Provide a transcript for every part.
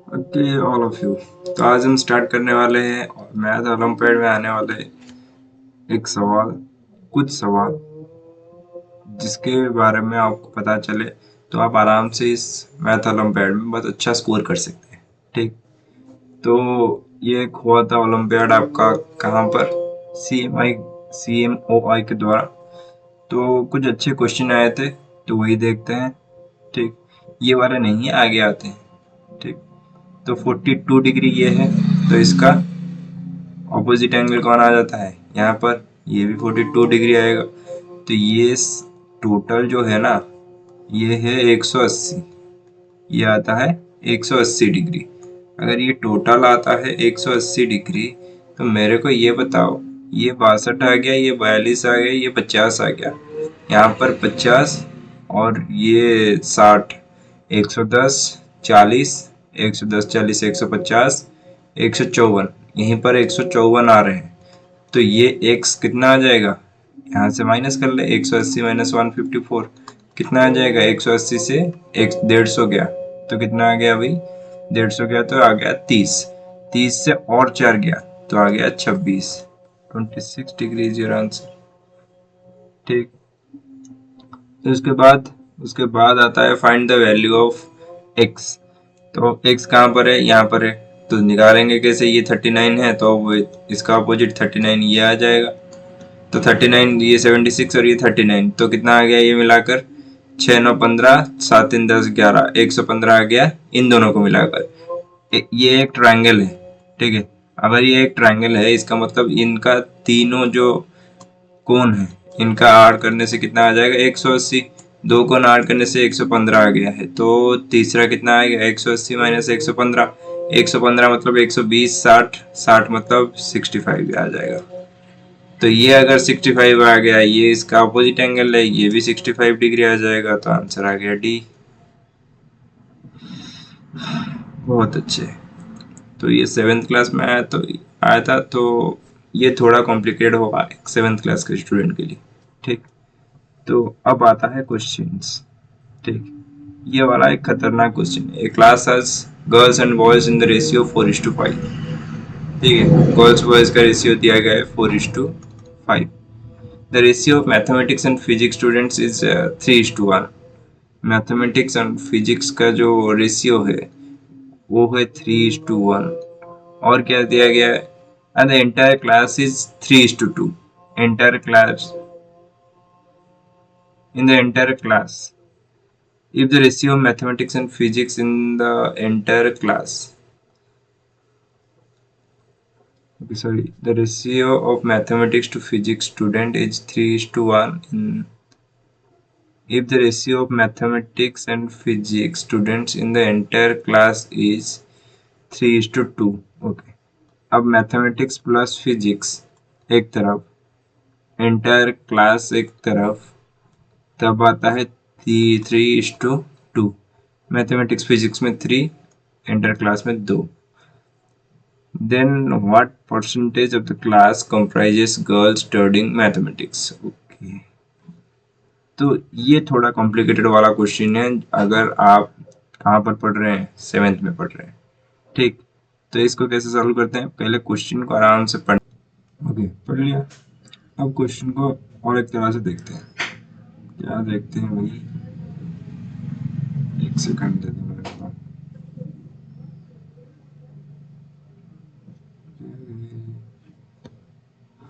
Okay all of you. तो आज हम स्टार्ट करने वाले हैं मैथ ओलंपियाड में आने वाले एक सवाल, कुछ सवाल जिसके बारे में आपको पता चले तो आप आराम से इस मैथ ओलंपियाड में बहुत अच्छा स्कोर कर सकते हैं। ठीक, तो ये एक हुआ था ओलंपियाड आपका कहाँ पर, CMOI के द्वारा। तो कुछ अच्छे क्वेश्चन आए थे, तो वही देखते हैं। ठीक, ये वाले नहीं है, आगे आते हैं। ठीक, तो 42 डिग्री ये है, तो इसका ऑपोजिट एंगल कौन आ जाता है यहाँ पर, ये भी 42 डिग्री आएगा। तो ये टोटल जो है ना, ये है 180, ये आता है 180 डिग्री। अगर ये टोटल आता है 180 डिग्री, तो मेरे को ये बताओ, ये 62 आ गया, ये 42 आ गया, ये 50 आ गया। यहाँ पर 50 और ये 60, 110, 40, 110, 40, 150, 154, यहीं पर 154 आ रहे हैं। तो ये x कितना आ जाएगा, यहाँ से माइनस कर ले, 180 माइनस 154 कितना आ जाएगा, 180 से 150 गया तो कितना आ गया भाई, 150 गया तो आ गया 30, 30 से और 4 गया तो आ गया 26, 26 डिग्री इज योर आंसर। ठीक, तो उसके बाद आता है find the value of x। तो x कहाँ पर है, यहाँ पर है। तो निकालेंगे कैसे, ये 39 है तो वो इसका अपोजिट 39 ये आ जाएगा। तो 39, ये 76 और ये 39, तो कितना आ गया ये मिलाकर, 6 9 15, 7 3 10 11, 115 आ गया इन दोनों को मिलाकर। ये एक ट्रायंगल है। ठीक है, अगर ये एक ट्रायंगल है, इसका मतलब इनका तीनों जो कोण है, इनका आड़ करने से कितना आ जाएगा, 180। दो कोण आड़ करने से 115 आ गया है। तो तीसरा कितना आएगा, 180 माइनस 115, 115 मतलब 120, 60, 60 मतलब 65 आ जाएगा। तो ये अगर 65 आ गया, ये इसका अपोजिट एंगल है, ये भी 65 डिग्री आ जाएगा, तो आंसर आ गया डी। बहुत अच्छे। तो ये 7th क्लास में आया था, तो ये थोड़ा कॉम्प्लिकेटेड होगा एक 7th क्लास के स्टूडेंट के लिए। ठीक, तो अब आता है क्वेश्चंस। ठीक, ये वाला एक खतरनाक क्वेश्चन है। A class has girls and boys in the ratio 4:5। ठीक है, गर्ल्स बॉयज का रेशियो दिया गया है 4:5। The ratio of mathematics and physics students is 3:1। Mathematics and physics का जो रेशियो है वो है 3:1। और क्या दिया गया है, and the entire class is 3:2। Entire class, in the entire class, if the ratio of mathematics and physics in the entire class, okay, sorry, the ratio of mathematics to physics student is 3:1 in, if the ratio of mathematics and physics students in the entire class is 3:2। okay, अब mathematics plus physics एक तरफ, entire class एक तरफ, तब आता है 3:2। Mathematics physics में 3, entire class में 2। Then what percentage of the class comprises girls studying mathematics? Okay. तो ये थोड़ा कॉम्प्लिकेटेड वाला क्वेश्चन है, अगर आप कहाँ पर पढ़ रहे हैं, 7th में पढ़ रहे हैं। ठीक, तो इसको कैसे सॉल्व करते हैं, पहले क्वेश्चन को आराम से पढ़, ओके पढ़ लिया। अब क्वेश्चन को और एक तरह से देखते हैं। क्या देखते हैं भाई, एक सेकंड दे दो मेरे को।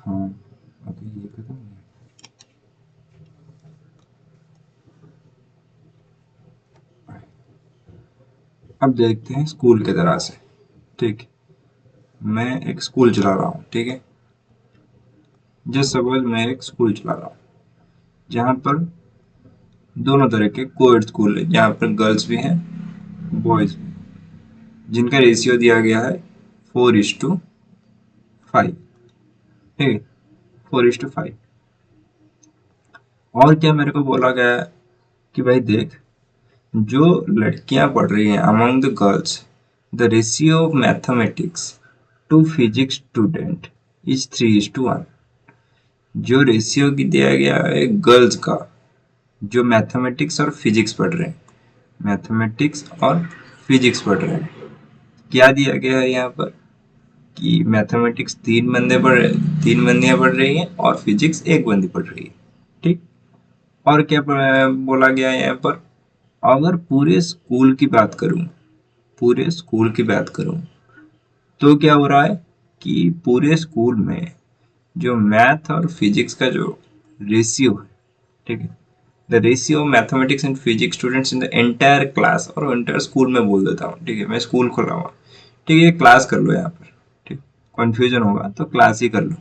हाँ, अभी ये खत्म है। अब देखते हैं स्कूल की तरह से। ठीक, मैं एक स्कूल चला रहा हूँ। ठीक है, जस्ट सपोज मैं एक स्कूल चला रहा हूँ जहाँ पर दोनों तरह के कोएड स्कूल है, जहाँ पर गर्ल्स भी हैं बॉयज भी, जिनका रेशियो दिया गया है 4:5। ठीक है, 4:5। और क्या मेरे को बोला गया है कि भाई देख, जो लड़कियां पढ़ रही हैं among the girls, the ratio of mathematics to physics student is 3:1। जो रेशियो की दिया गया है गर्ल्स का, जो मैथमेटिक्स और फिजिक्स पढ़ रहे हैं, मैथमेटिक्स और फिजिक्स पढ़ रहे हैं, क्या दिया गया है यहाँ पर कि मैथमेटिक्स 3 बंदियां पढ़ रही हैं और फिजिक्स 1 बंदी पढ़ रही है। ठीक। और क्या बोला गया है यहाँ पर, अगर पूरे स्कूल की बात करूं तो क्या हो रहा है कि पूरे स्कूल में जो मैथ और फिजिक्स का जो रेशियो है, ठीक है, the ratio of mathematics and physics students in the entire class, और एंटायर स्कूल में बोल देता हूँ, ठीक है, मैं स्कूल खोल रहा हूँ, ठीक है, क्लास कर लो यहाँ पर, ठीक, कंफ्यूजन होगा तो क्लास ही कर लो।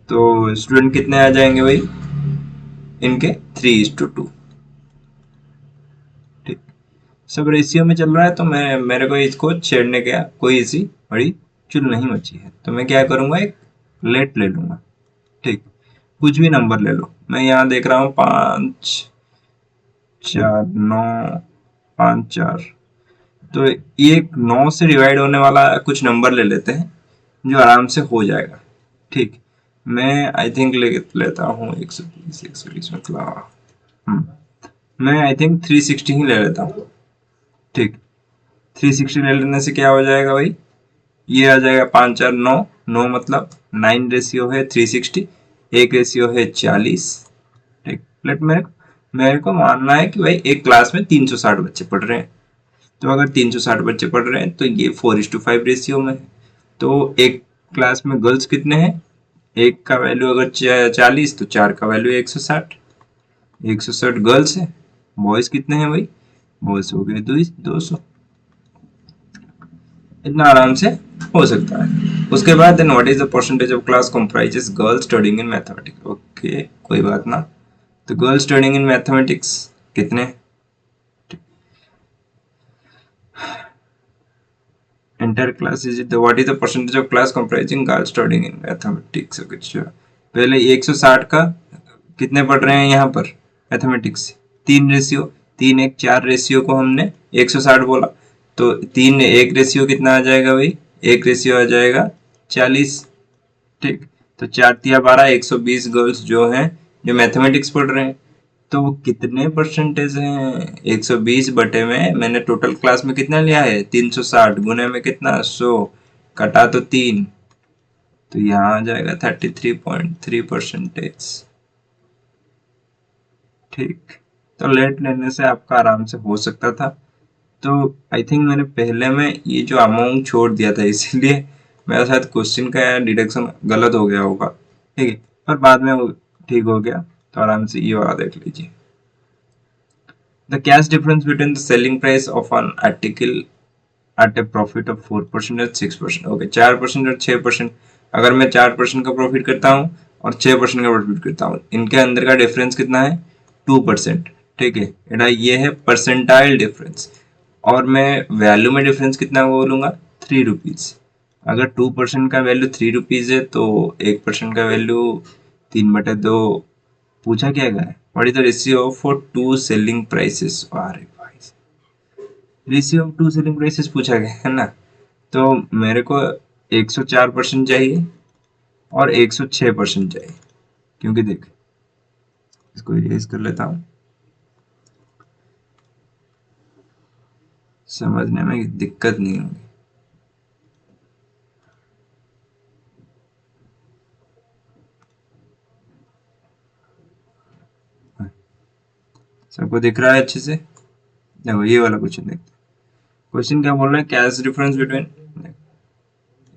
तो स्टूडेंट कितने आ जाएंगे भाई इनके, 3:2। ठीक। सब रेशियो में चल रहा है तो मैं मेरे को इसको छेड़ने का कोई ऐसी बड़ी चुल नहीं मची है, तो मैं क्या करूंगा, एक लेट ले लूंगा। ठीक। कुछ भी नंबर ले लो, मैं यहाँ देख रहा हूँ 5, 4, 9, 5, 4, तो ये 9 से डिवाइड होने वाला कुछ नंबर ले लेते हैं जो आराम से हो जाएगा। ठीक। मैं आई थिंक ले लेता हूँ 120 मतलब, मैं आई थिंक 360 ही ले लेता हूँ। ठीक। 360 ले लेने से क्या हो जाएगा भाई, ये आ जाएगा 5, 4, 9, 9 मतलब 9 रेशियो है 360, एक रेशियो है 40। ठीक। लेट मेरे को मानना है कि भाई एक क्लास में 360 बच्चे पढ़ रहे हैं, तो अगर 360 बच्चे पढ़ रहे हैं तो ये 4:5 रेशियो में है। तो एक क्लास में गर्ल्स कितने हैं, एक का वैल्यू अगर 40 तो 4 का वैल्यू 160, 160 गर्ल्स है। बॉयज कितने हैं भाई, बॉयज हो गए 200। इतना आराम से हो सकता है। उसके बाद then what is the percentage of class comprises girls studying in mathematics. Okay, कोई बात ना। तो गर्ल्स स्टडीइंग इन मैथमेटिक्स कितने, inter class is the what is the percentage of class comprising girls studying in mathematics. अच्छा, पहले 160 का कितने पढ़ रहे हैं यहाँ पर मैथमेटिक्स, 3 रेशियो, 3, 1, 4 रेशियो को हमने 160 बोला, तो 3, 1 रेशियो कितना आ जाएगा भाई, एक रेशियो आ जाएगा 40। ठीक। तो 4 × 3 = 12, 120 गर्ल्स जो हैं जो मैथमेटिक्स पढ़ रहे हैं। तो वो कितने परसेंटेज हैं, 120 बटे में मैंने टोटल क्लास में कितना लिया है 360, गुने में कितना 100, कटा तो 3, तो यहाँ आ जाएगा 33.3%। ठीक। तो लेट लेने से आपका आराम से हो सकता था। तो आई थिंक मैंने पहले में ये जो अमाउंट छोड़ दिया था, इसीलिए मेरा शायद क्वेश्चन का डिडक्शन गलत हो गया होगा। ठीक है, पर बाद में वो ठीक हो गया। तो आराम से ये वाला देख लीजिए, the cash difference between the selling price of an article at a profit of 4% और 6%। ओके, 4% और 6%। अगर मैं 4% का प्रॉफिट करता हूँ और 6% का प्रॉफिट करता हूँ, इनके अंदर का डिफरेंस कितना है, 2%। ठीक है, बेटा ये है परसेंटाइल डिफरेंस। और मैं वैल्यू में डिफरेंस कितना बोलूंगा, 3 रुपीज। अगर 2% का वैल्यू 3 रुपीज है तो 1% का वैल्यू 3/2। पूछा क्या गया है, what is the ratio for two selling prices. अरे भाई, ratio of two selling prices पूछा गया है ना। तो मेरे को 104% चाहिए और 106% चाहिए, क्योंकि देख, इसको इरेज कर लेता हूँ, समझने में दिक्कत नहीं होगी। सबको दिख रहा है अच्छे से, देखो ये वाला क्वेश्चन देखते हैं। क्वेश्चन क्या बोल रहा है, कैश डिफरेंस बिटवीन,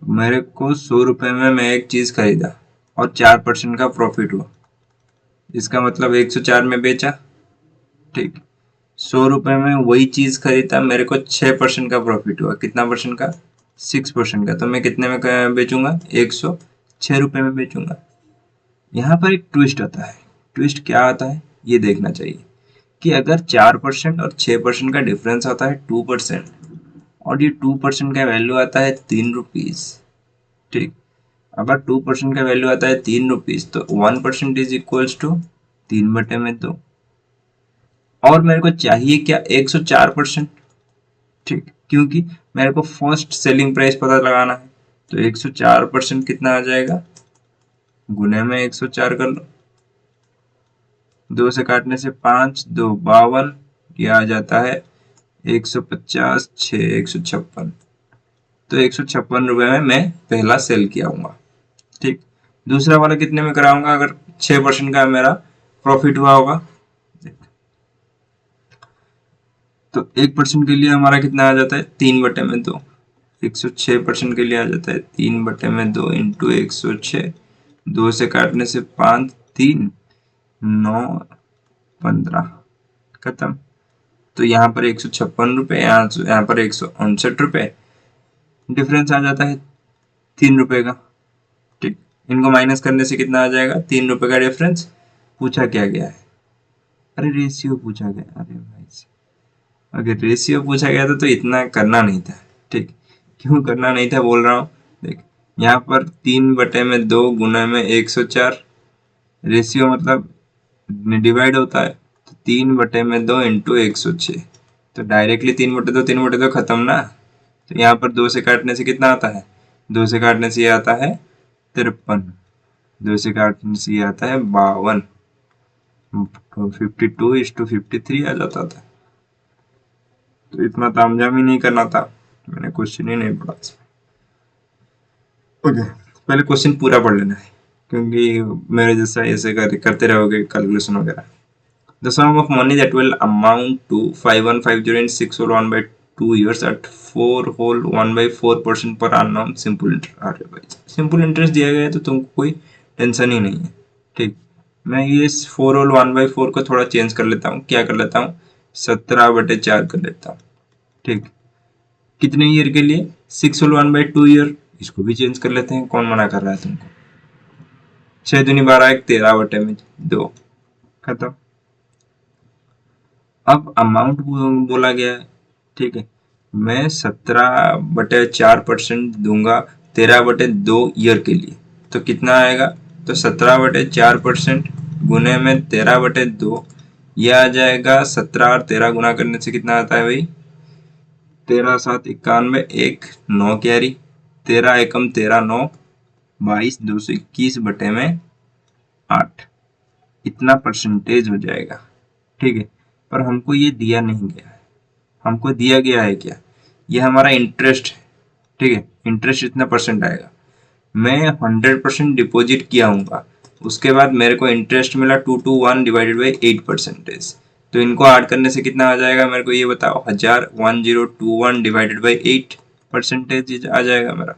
मेरे को 100 रुपए में मैं एक चीज खरीदा और 4% का प्रॉफिट हुआ, इसका मतलब 104 में बेचा। ठीक। 100 रुपए में वही चीज खरीदा, मेरे को 6% का प्रॉफिट हुआ, कितना परसेंट का, 6% का, तो मैं कितने में बेचूंगा, 106 रुपए में बेचूंगा। यहाँ पर एक ट्विस्ट आता है, ट्विस्ट क्या आता है ये देखना चाहिए, कि अगर 4% और 6% का डिफरेंस आता है 2%, और ये 2% का वैल्यू आता है 3 रुपीज। ठीक। अगर 2% का वैल्यू आता है 3 रुपीज, तो 1% इज इक्वल्स टू 3/2। और मेरे को चाहिए क्या, 104%। ठीक, क्योंकि मेरे को फर्स्ट सेलिंग प्राइस पता लगाना है, तो 104% कितना आ जाएगा, गुने में 104 कर लो, 2 से काटने से 5, 2 52, ये आ जाता है 150, 6 156। तो 156 रुपये में मैं पहला सेल किया हूँ। ठीक, दूसरा वाला कितने में कराऊंगा अगर 6% का मेरा प्रॉफिट हुआ होगा? तो 1% के लिए हमारा कितना आ जाता है? 3/2। 106% के लिए आ जाता है 3/2 इंटू 106। 2 से काटने से 5, 3, 9, 15, खत्म। तो यहाँ पर 156 रुपये, यहाँ पर 159 रुपये, डिफरेंस आ जाता है 3 रुपये का। ठीक, इनको माइनस करने से कितना आ जाएगा? 3 रुपये का डिफरेंस। पूछा क्या गया है? अरे रेशियो पूछा गया। अरे भाई, अगर रेशियो पूछा गया था तो इतना करना नहीं था। ठीक, क्यों करना नहीं था बोल रहा हूँ? देख, यहाँ पर 3/2 गुना में 104, रेशियो मतलब डिवाइड होता है, तो 3/2 इंटू 106। तो डायरेक्टली 3/2 खत्म ना। तो यहाँ पर 2 से काटने से कितना आता है? 2 से काटने से ये आता है 53। 2 से काटने से ये आता है 52। 52:53 आ जाता था। तो इतना तामझाम ही नहीं करना था, मैंने क्वेश्चन ही नहीं पढ़ा। ओके, पहले क्वेश्चन पूरा पढ़ लेना है, क्योंकि मेरे जैसा ऐसे करते रहोगे कैलकुलेशन वगैरह। The sum of money that will amount to 5150 in 6 whole 1/2 years at 4 whole 1/4% per annum simple interest. अरे भाई, सिंपल इंटरेस्ट दिया गया है तो तुमको कोई टेंशन ही नहीं है। ठीक, मैं ये 4 whole 1/4 को थोड़ा चेंज कर लेता हूँ। क्या कर लेता हूँ? 17/4 कर लेता हूँ। ठीक, कितने ईयर के लिए? 6 whole 1/2 ईयर। इसको भी चेंज कर लेते हैं, कौन मना कर रहा है तुमको? 6 दूनी 12, 1 13/2, खत्म। अब अमाउंट बोला गया है। ठीक है, मैं 17/4% दूंगा 13/2 ईयर के लिए, तो कितना आएगा? तो 17/4% गुने में 13/2, यह आ जाएगा 17 और 13 गुना करने से कितना आता है भाई? 13×7 = 91, 1 9 कैरी, 13 एकम 13 9 22, 221/8, इतना परसेंटेज हो जाएगा। ठीक है, पर हमको ये दिया नहीं गया है। हमको दिया गया है क्या? ये हमारा इंटरेस्ट है। ठीक है, इंटरेस्ट इतना परसेंट आएगा। मैं 100% डिपॉजिट किया हूँ, उसके बाद मेरे को इंटरेस्ट मिला 221/8%। तो इनको ऐड करने से कितना आ जाएगा मेरे को ये बताओ? 1021/8% आ जाएगा मेरा।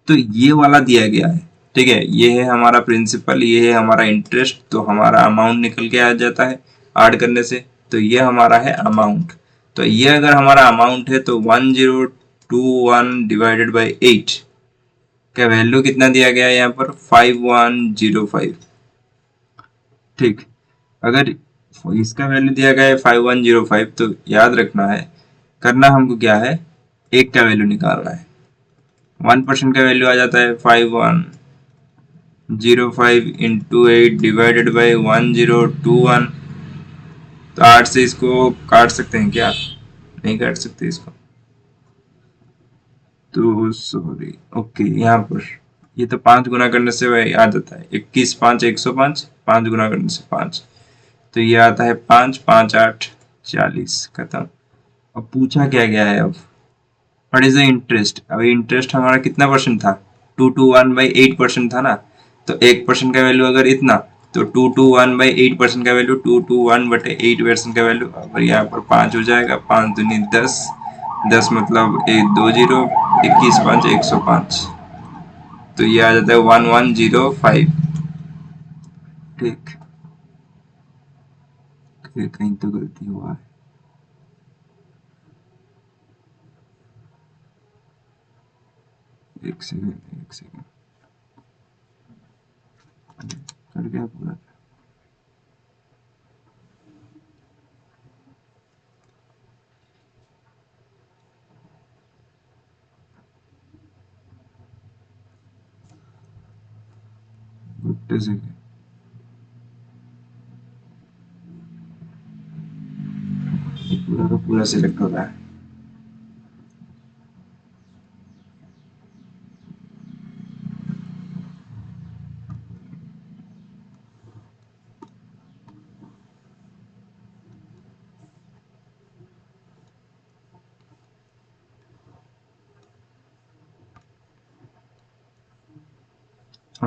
तो ये वाला दिया गया है। ठीक है, ये है हमारा प्रिंसिपल, ये है हमारा इंटरेस्ट, तो हमारा अमाउंट निकल के आ जाता है ऐड करने से। तो ये हमारा है अमाउंट। तो ये अगर हमारा अमाउंट है तो 1021/8 का वैल्यू कितना दिया गया है यहाँ पर? 5105। ठीक, अगर इसका वैल्यू दिया गया है 5105, तो याद रखना है, करना हमको क्या है? एक का वैल्यू निकालना है। 1% का वैल्यू आ जाता है 5105 इंटू 8 डिवाइडेड बाई 1021। तो 8 से इसको काट सकते हैं क्या? नहीं काट सकते इसको, तो सॉरी। ओके, यहाँ पर ये तो 5 गुना करने से वही आ जाता है 21 5 105, 5 गुना करने से 5, तो ये आता है 5 5 8 40, खत्म। अब पूछा क्या गया है? अब व्हाट इज द इंटरेस्ट? अभी इंटरेस्ट हमारा कितना परसेंट था? 221/8% था ना। तो 1% का वैल्यू अगर इतना, तो 221/8% का वैल्यू 221/8% का वैल्यू। और यहाँ पर 5 हो जाएगा, 5 दूनी 10, 10 मतलब 120, 21 5 105, तो ये आ जाता है 1105। ठीक, कहीं तो गलती हुआ है। एक सेकेंड, एक सेकेंड, कर गया पूरा। गुड सेकेंड, पूरा का पूरा सिलेक्ट हो रहा है।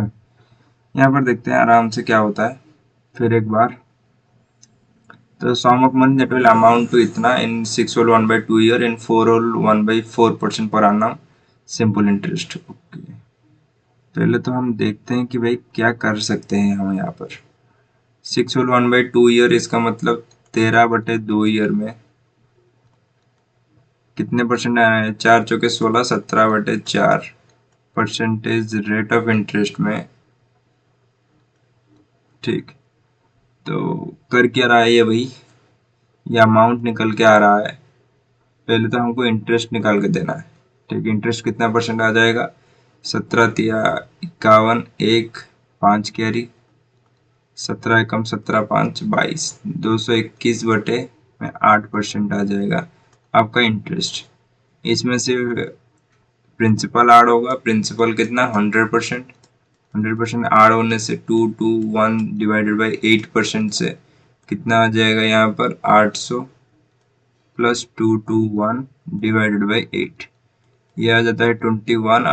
यहाँ पर देखते हैं आराम से क्या होता है फिर एक बार। तो sum of money that will amount to इतना in 6 whole 1/2 year in 4 whole 1/4% per annum simple interest. Okay, पहले तो हम देखते हैं कि भाई क्या कर सकते हैं हम यहाँ पर। 6 होल 1/2 ईयर, इसका मतलब 13/2 ईयर में कितने परसेंट आया है? 4 चौके 16, 17/4 परसेंटेज रेट ऑफ इंटरेस्ट में। ठीक, तो कर क्या रहा है ये भाई, ये अमाउंट निकल के आ रहा है। पहले तो हमको इंटरेस्ट निकाल के देना है। ठीक, इंटरेस्ट कितना परसेंट आ जाएगा? 17 तिया 51, 1 5 कैरी, 17 एकम 17 5 22, 221/8% आ जाएगा आपका इंटरेस्ट। इसमें से प्रिंसिपल ऐड होगा, प्रिंसिपल कितना? 100%। 100% ऐड होने से 221 डिवाइडेड बाई 8% से कितना आ जाएगा यहाँ पर? 800 प्लस 221 डिवाइडेड बाई 8, ये आ जाता है 21।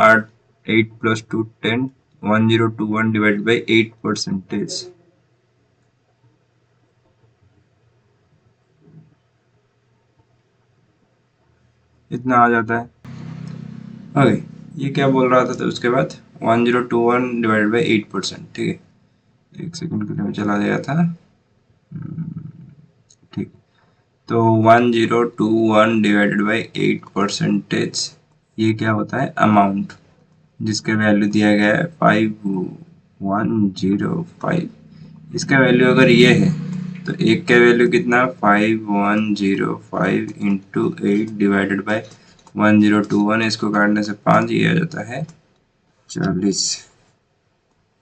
8 प्लस 2 10, 1021 डिवाइडेड बाई 8%, इतना आ जाता है। ओके, ये क्या बोल रहा था? तो उसके बाद 1021 डिवाइडेड बाई 8%। ठीक है, एक सेकंड के लिए मैं चला गया था। ठीक, तो 1021 डिवाइडेड बाई 8%, ये क्या होता है? अमाउंट, जिसका वैल्यू दिया गया है 5105। इसका वैल्यू अगर ये है तो एक का वैल्यू कितना? 5105 इंटू 8 डिवाइडेड बाई 1021, इसको काटने से 5, ये आ जाता है 40।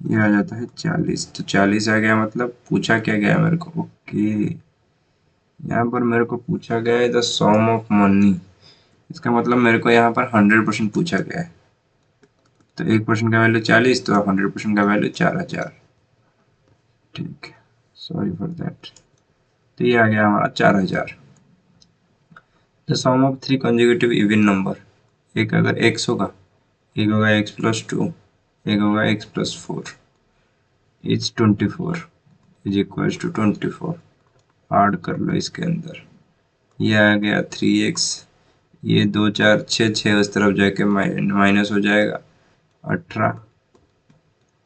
ये आ जाता है 40। तो 40 आ गया, मतलब पूछा क्या गया मेरे को? ओके, यहाँ पर मेरे को पूछा गया है द सम ऑफ मनी, इसका मतलब मेरे को यहाँ पर 100% पूछा गया है। तो 1% का वैल्यू 40, तो 100% का वैल्यू 4000। ठीक, सॉरी फॉर दैट। तो ये आ गया हमारा 4000। The sum of 3 consecutive even number, एक अगर x होगा, एक होगा x+2, एक होगा x+4, is 24 is equals to 24। Add कर लो इसके अंदर, ये आ गया 3x, ये 2 4 6 6 उस तरफ जाके माइनस हो जाएगा 18,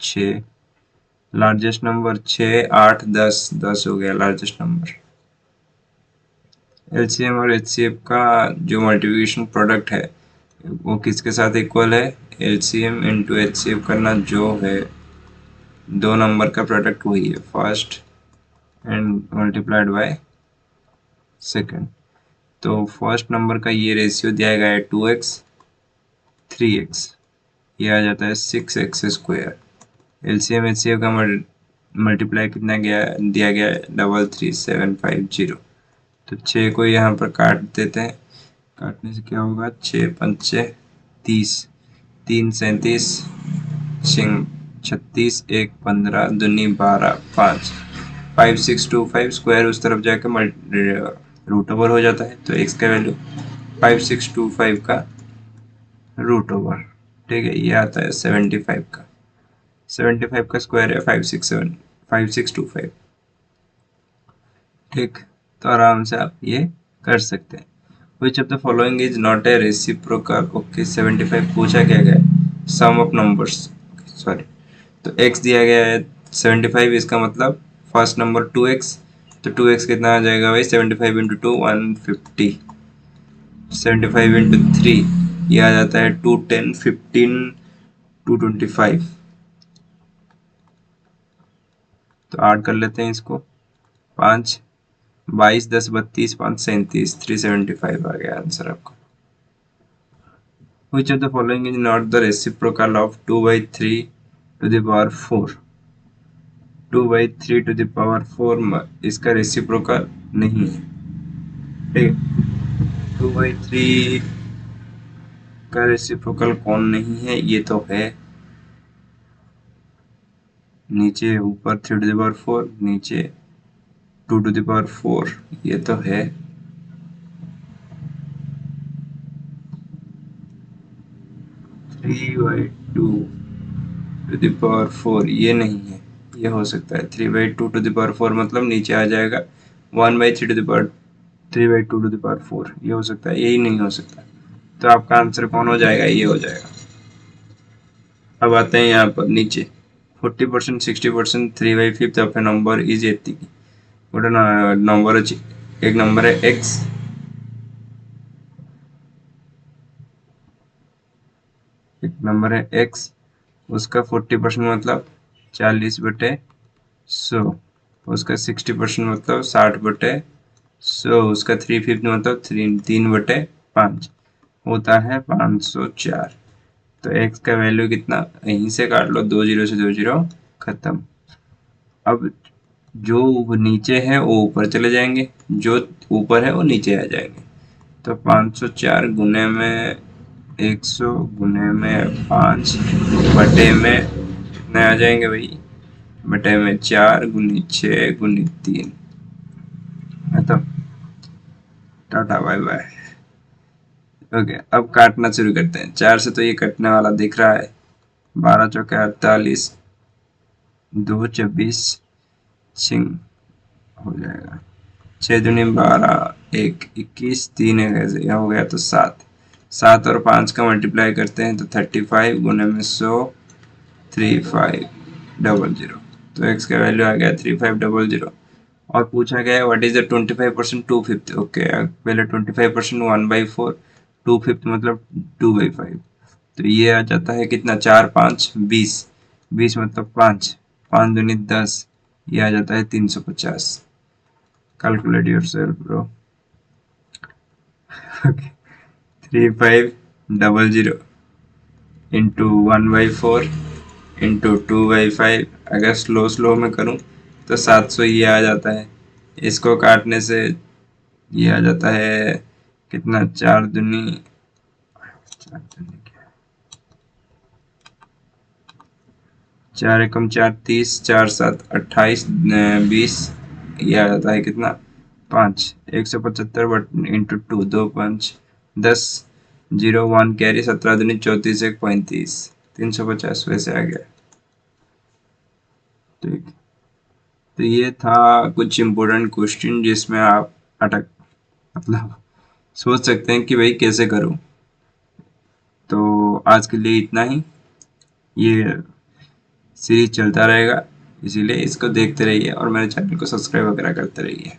6 लार्जेस्ट नंबर 6 8 10, 10 हो गया लार्जेस्ट नंबर। एलसीएम और एचसीएफ का जो मल्टीप्लिकेशन प्रोडक्ट है वो किसके साथ इक्वल है? एलसीएम इंटू एचसीएफ करना जो है, दो नंबर का प्रोडक्ट वही है, first and multiplied by second. तो फर्स्ट नंबर का ये रेशियो दिया गया है 2x 3x, ये आ जाता है 6x²। एलसीएम एचसीएफ का मल्टीप्लाई कितना गया दिया गया है? 33750। तो 6 को यहाँ पर काट देते हैं, काटने से क्या होगा? 6 पंचे 30, 3 37, 36, 1 15, दूनी 12, 5 5625, स्क्वायर उस तरफ जाकर रूट ओवर हो जाता है। तो x का वैल्यू 5625 का रूट ओवर। ठीक है, ये आता है 75 का, 75 का स्क्वायर है 5625। ठीक, तो आराम से आप ये कर सकते हैं। Which of the following is not a reciprocal? Okay, 75 पूछा क्या गया? सम ऑफ नंबर्स, सॉरी। तो x दिया गया है 75, इसका मतलब फर्स्ट नंबर 2x, तो 2x कितना आ जाएगा भाई? 75 इंटू 2 150, 75 इंटू 3 ये आ जाता है 210, 15 225। तो ऐड कर लेते हैं इसको, 5 22 10 32 5 37, 375 आ गया आंसर आपका। Which of the following is not the reciprocal of 2/3 to the power 4? 2/3 to the power 4 इसका रेसिप्रोकल नहीं है। ठीक, 2/3 का रेसिप्रोकल कौन नहीं है? ये तो है नीचे, ऊपर 3 to the power 4, नीचे 2 to the power 4, ये तो है। 3/2 टू द पावर 4 ये नहीं है, ये हो सकता है 3/2 टू द पावर 4 मतलब नीचे आ जाएगा 1/3 to the power 3/2 to the power 4, ये हो सकता है, यही नहीं हो सकता। तो आपका आंसर कौन हो जाएगा, ये हो जाएगा। अब आते हैं यहाँ पर नीचे 40%, 60%, 3/5 ऑफ ए नंबर इज एतिकी। गोटे नंबर अच्छी, एक नंबर है x, एक नंबर है x, उसका 40% मतलब 40/100, उसका 60% मतलब 60/100, उसका 3/5 मतलब 3/5 होता है 504। तो x का वैल्यू कितना, यहीं से काट लो, 2 जीरो से 2 जीरो खत्म। अब जो नीचे है वो ऊपर चले जाएंगे, जो ऊपर है वो नीचे आ जाएंगे। तो 504 गुने में 100 गुने में 5 बटे में कितने आ जाएंगे भाई, बटे में 4 गुनी 6 गुनी 3 खत्म, टाटा बाय बाय। ओके, अब काटना शुरू करते हैं। 4 से तो ये कटने वाला दिख रहा है, 12 चौके 48, 2 24 छिंग हो जाएगा, 6 दूनी 12, 1 21, 3 है कैसे यहाँ हो गया, तो 7, 7 और 5 का मल्टीप्लाई करते हैं तो 35 गुने में 100, 3500। तो x का वैल्यू आ गया 3500। और पूछा गया है व्हाट इज द 25% 2/5। ओके, पहले 25% 1/4, 2/5 मतलब 2/5। तो ये आ जाता है कितना, 4 5 20, 20 मतलब 5, 5 दूनी 10, ये आ जाता है 350। Calculate yourself bro. 3500 into 1/4 into 2/5, अगर स्लो स्लो में करूं तो 700 ये आ जाता है। इसको काटने से ये आ जाता है कितना, 4 एकम 4 30, 4 7 28, 20, ये आ जाता है कितना, 5, 175 बट इंटू 2, 2 5 10, 0 1 कैरी, 17 दूनी 34, 1 35, 350 वैसे आ गया। ठीक, तो ये था कुछ इम्पोर्टेंट क्वेश्चन जिसमें आप अटक मतलब सोच सकते हैं कि भाई कैसे करूं। तो आज के लिए इतना ही, ये सीरीज चलता रहेगा, इसीलिए इसको देखते रहिए और मेरे चैनल को सब्सक्राइब वगैरह करते रहिए।